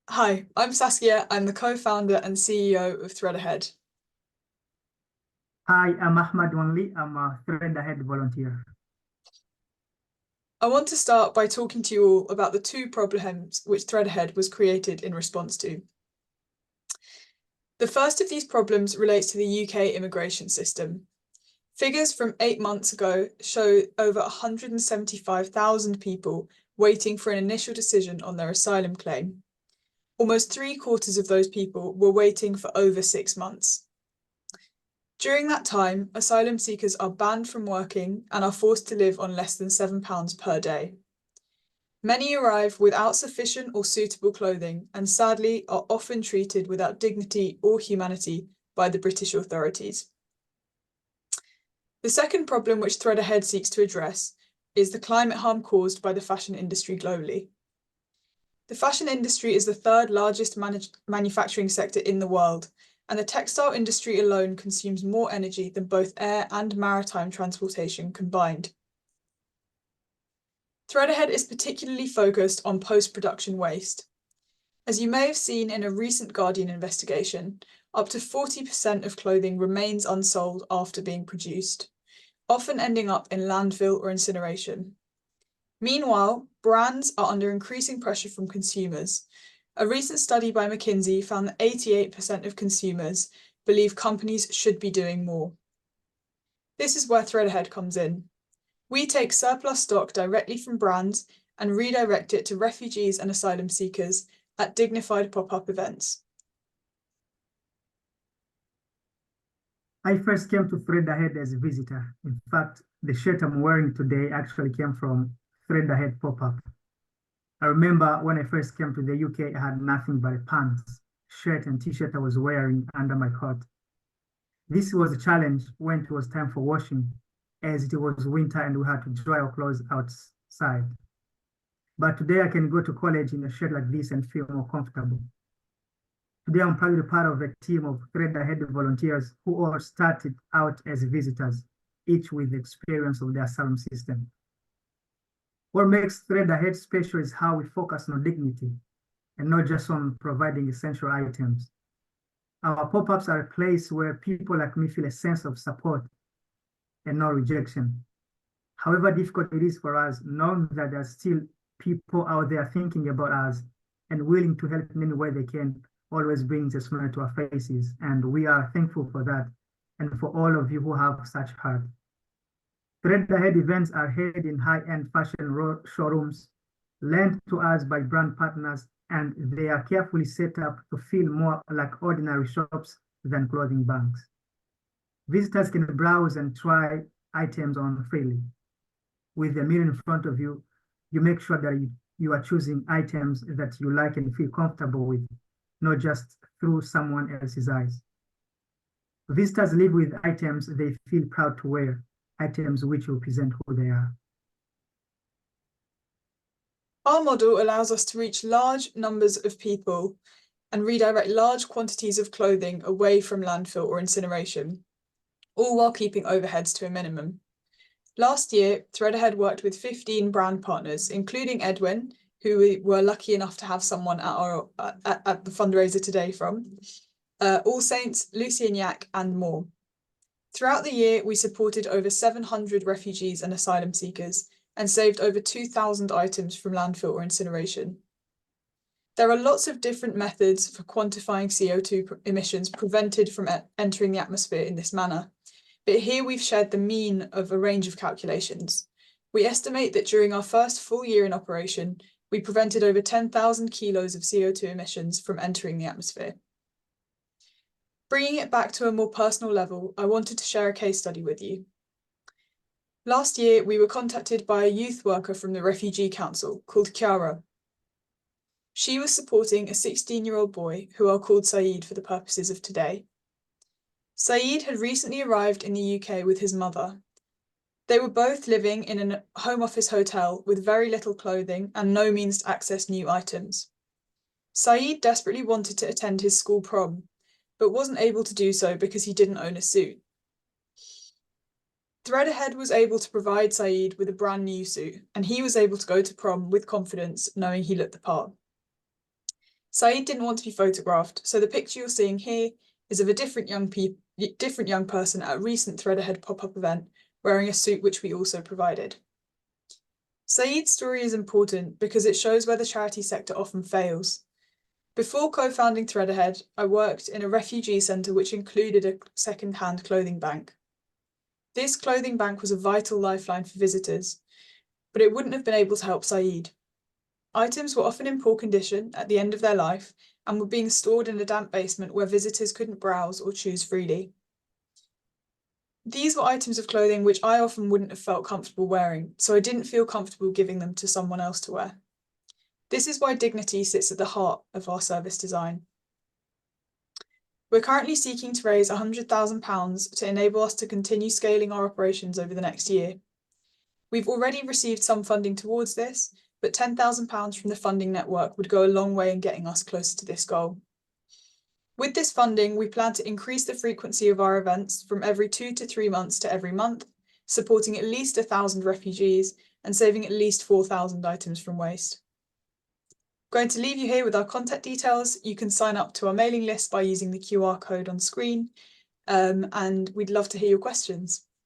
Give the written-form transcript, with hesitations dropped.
Hi, I'm Saskia. I'm the co-founder and CEO of Thread Ahead. Hi, I'm Ahmad Wanli. I'm a Thread Ahead volunteer. I want to start by talking to you all about the two problems which Thread Ahead was created in response to. The first of these problems relates to the UK immigration system. Figures from 8 months ago show over 175,000 people waiting for an initial decision on their asylum claim. Almost 3/4 of those people were waiting for over 6 months. During that time, asylum seekers are banned from working and are forced to live on less than £7 per day. Many arrive without sufficient or suitable clothing and sadly are often treated without dignity or humanity by the British authorities. The second problem which Thread Ahead seeks to address is the climate harm caused by the fashion industry globally. The fashion industry is the third largest manufacturing sector in the world, and the textile industry alone consumes more energy than both air and maritime transportation combined. Thread Ahead is particularly focused on post-production waste. As you may have seen in a recent Guardian investigation, up to 40% of clothing remains unsold after being produced, often ending up in landfill or incineration. Meanwhile, brands are under increasing pressure from consumers. A recent study by McKinsey found that 88% of consumers believe companies should be doing more. This is where Thread Ahead comes in. We take surplus stock directly from brands and redirect it to refugees and asylum seekers at dignified pop-up events. I first came to Thread Ahead as a visitor. In fact, the shirt I'm wearing today actually came from Thread Ahead pop-up. I remember when I first came to the UK, I had nothing but a pants, shirt, and t-shirt I was wearing under my coat. This was a challenge when it was time for washing, as it was winter and we had to dry our clothes outside. But today I can go to college in a shirt like this and feel more comfortable. Today, I'm proud to be part of a team of Thread Ahead volunteers who all started out as visitors, each with the experience of the asylum system. What makes Thread Ahead special is how we focus on dignity and not just on providing essential items. Our pop-ups are a place where people like me feel a sense of support and no rejection. However difficult it is for us, knowing that there are still people out there thinking about us and willing to help in any way they can always brings a smile to our faces, and we are thankful for that and for all of you who have such heart. Thread Ahead events are held in high-end fashion showrooms lent to us by brand partners, and they are carefully set up to feel more like ordinary shops than clothing banks. Visitors can browse and try items on freely. With the mirror in front of you, you make sure that you are choosing items that you like and feel comfortable with, not just through someone else's eyes. Visitors live with items they feel proud to wear, items which represent who they are. Our model allows us to reach large numbers of people and redirect large quantities of clothing away from landfill or incineration, all while keeping overheads to a minimum. Last year, Thread Ahead worked with 15 brand partners, including Edwin, who we were lucky enough to have someone at the fundraiser today from, All Saints, Lucy and Yak, and more. Throughout the year, we supported over 700 refugees and asylum seekers and saved over 2,000 items from landfill or incineration. There are lots of different methods for quantifying CO2 emissions prevented from entering the atmosphere in this manner, but here we've shared the mean of a range of calculations. We estimate that during our first full year in operation, we prevented over 10,000 kilos of CO2 emissions from entering the atmosphere. Bringing it back to a more personal level, I wanted to share a case study with you. Last year, we were contacted by a youth worker from the Refugee Council called Chiara. She was supporting a 16-year-old boy who I'll call Saeed for the purposes of today. Saeed had recently arrived in the UK with his mother. They were both living in a home office hotel with very little clothing and no means to access new items. Saeed desperately wanted to attend his school prom, but wasn't able to do so because he didn't own a suit. Thread Ahead was able to provide Saeed with a brand new suit, and he was able to go to prom with confidence, knowing he looked the part. Saeed didn't want to be photographed, so the picture you're seeing here is of a different young person at a recent Thread Ahead pop-up event, wearing a suit which we also provided. Saeed's story is important because it shows where the charity sector often fails. Before co-founding Thread Ahead, I worked in a refugee centre which included a second-hand clothing bank. This clothing bank was a vital lifeline for visitors, but it wouldn't have been able to help Saeed. Items were often in poor condition at the end of their life and were being stored in a damp basement where visitors couldn't browse or choose freely. These were items of clothing which I often wouldn't have felt comfortable wearing, so I didn't feel comfortable giving them to someone else to wear. This is why dignity sits at the heart of our service design. We're currently seeking to raise £100,000 to enable us to continue scaling our operations over the next year. We've already received some funding towards this, but £10,000 from the funding network would go a long way in getting us closer to this goal. With this funding, we plan to increase the frequency of our events from every 2 to 3 months to every month, supporting at least 1,000 refugees and saving at least 4,000 items from waste. I'm going to leave you here with our contact details. You can sign up to our mailing list by using the QR code on screen, and we'd love to hear your questions.